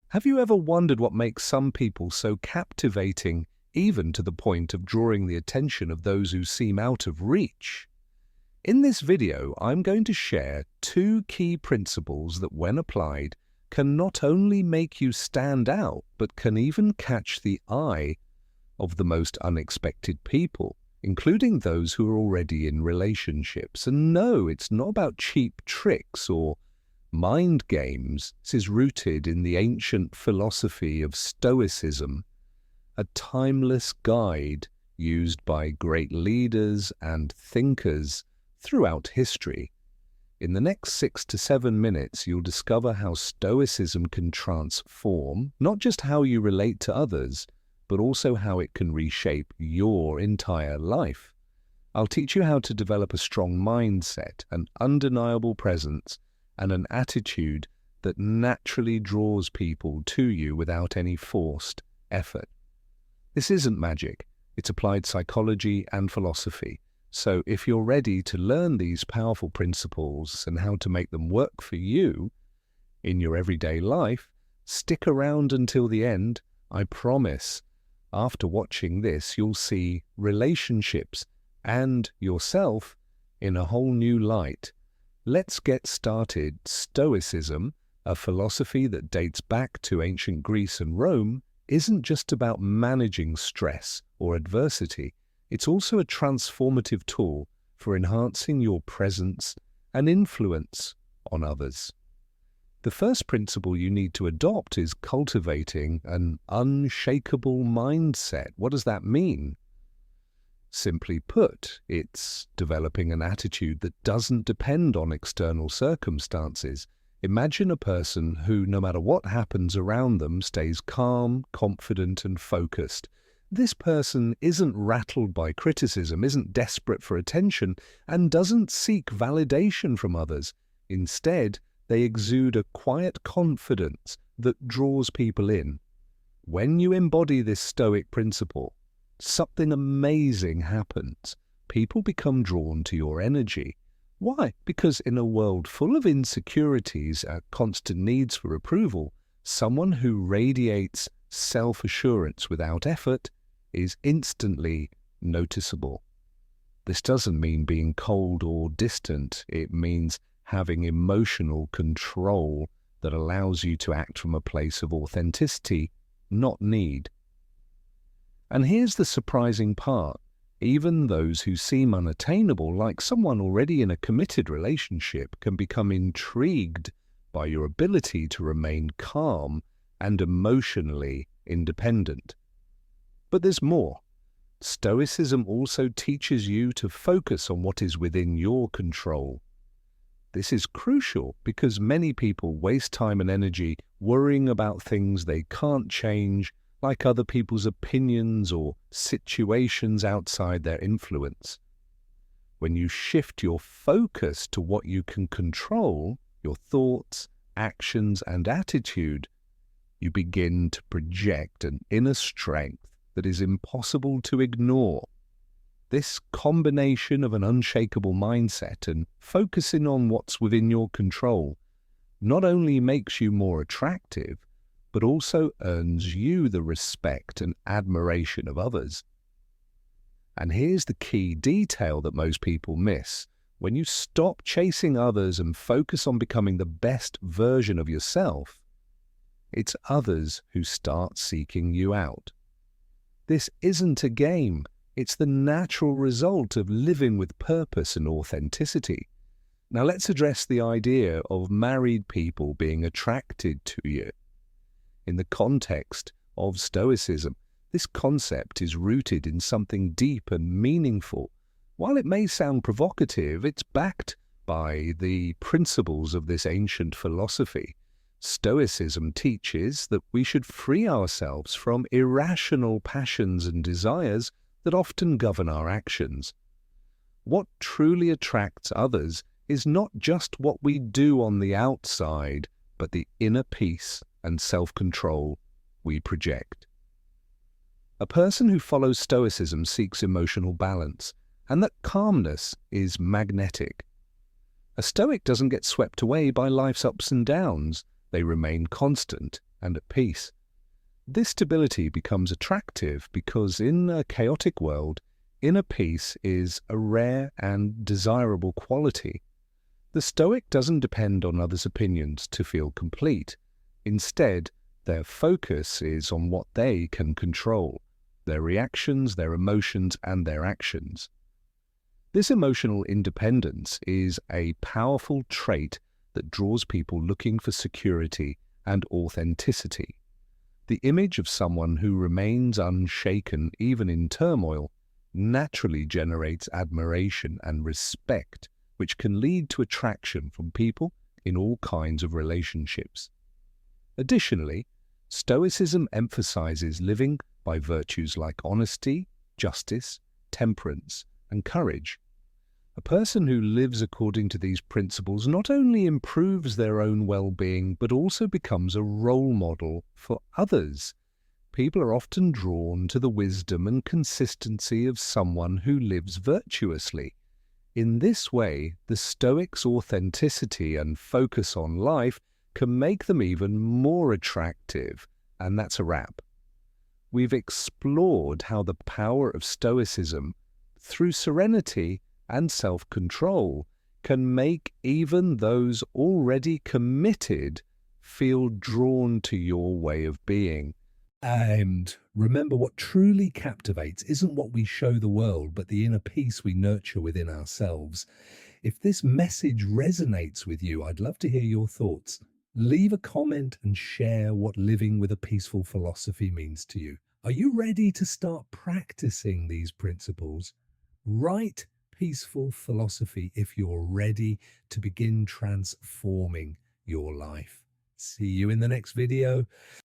Have you ever wondered what makes some people so captivating, even to the point of drawing the attention of those who seem out of reach? In this video, I'm going to share two key principles that, when applied, can not only make you stand out, but can even catch the eye of the most unexpected people, including those who are already in relationships. And no, it's not about cheap tricks or mind games. This is rooted in the ancient philosophy of Stoicism, a timeless guide used by great leaders and thinkers throughout history. In the next 6 to 7 minutes, you'll discover how Stoicism can transform not just how you relate to others, but also how it can reshape your entire life. I'll teach you how to develop a strong mindset, an undeniable presence, and an attitude that naturally draws people to you without any forced effort. This isn't magic, it's applied psychology and philosophy. So if you're ready to learn these powerful principles and how to make them work for you in your everyday life, stick around until the end. I promise, after watching this, you'll see relationships and yourself in a whole new light. Let's get started. Stoicism, a philosophy that dates back to ancient Greece and Rome, isn't just about managing stress or adversity. It's also a transformative tool for enhancing your presence and influence on others. The first principle you need to adopt is cultivating an unshakable mindset. What does that mean? Simply put, it's developing an attitude that doesn't depend on external circumstances. Imagine a person who, no matter what happens around them, stays calm, confident, and focused. This person isn't rattled by criticism, isn't desperate for attention, and doesn't seek validation from others. Instead, they exude a quiet confidence that draws people in. When you embody this Stoic principle, something amazing happens. People become drawn to your energy. Why? Because in a world full of insecurities and constant needs for approval, someone who radiates self-assurance without effort is instantly noticeable. This doesn't mean being cold or distant. It means having emotional control that allows you to act from a place of authenticity, not need. And here's the surprising part. Even those who seem unattainable, like someone already in a committed relationship, can become intrigued by your ability to remain calm and emotionally independent. But there's more. Stoicism also teaches you to focus on what is within your control. This is crucial because many people waste time and energy worrying about things they can't change, like other people's opinions or situations outside their influence. When you shift your focus to what you can control, your thoughts, actions, and attitude, you begin to project an inner strength that is impossible to ignore. This combination of an unshakable mindset and focusing on what's within your control not only makes you more attractive, but also earns you the respect and admiration of others. And here's the key detail that most people miss. When you stop chasing others and focus on becoming the best version of yourself, it's others who start seeking you out. This isn't a game. It's the natural result of living with purpose and authenticity. Now let's address the idea of married people being attracted to you. In the context of Stoicism, this concept is rooted in something deep and meaningful. While it may sound provocative, it's backed by the principles of this ancient philosophy. Stoicism teaches that we should free ourselves from irrational passions and desires that often govern our actions. What truly attracts others is not just what we do on the outside, but the inner peace and self-control we project. A person who follows Stoicism seeks emotional balance, and that calmness is magnetic. A Stoic doesn't get swept away by life's ups and downs. They remain constant, and at peace. This stability becomes attractive because in a chaotic world, inner peace is a rare and desirable quality. The Stoic doesn't depend on others' opinions to feel complete. Instead, their focus is on what they can control: their reactions, their emotions, and their actions. This emotional independence is a powerful trait that draws people looking for security and authenticity. The image of someone who remains unshaken even in turmoil naturally generates admiration and respect, which can lead to attraction from people in all kinds of relationships. Additionally, Stoicism emphasizes living by virtues like honesty, justice, temperance, and courage. A person who lives according to these principles not only improves their own well-being, but also becomes a role model for others. People are often drawn to the wisdom and consistency of someone who lives virtuously. In this way, the Stoics' authenticity and focus on life can make them even more attractive, and that's a wrap. We've explored how the power of Stoicism, through serenity and self-control, can make even those already committed feel drawn to your way of being. And remember, what truly captivates isn't what we show the world, but the inner peace we nurture within ourselves. If this message resonates with you, I'd love to hear your thoughts. Leave a comment and share what living with a peaceful philosophy means to you. Are you ready to start practicing these principles? Write peaceful philosophy if you're ready to begin transforming your life. See you in the next video.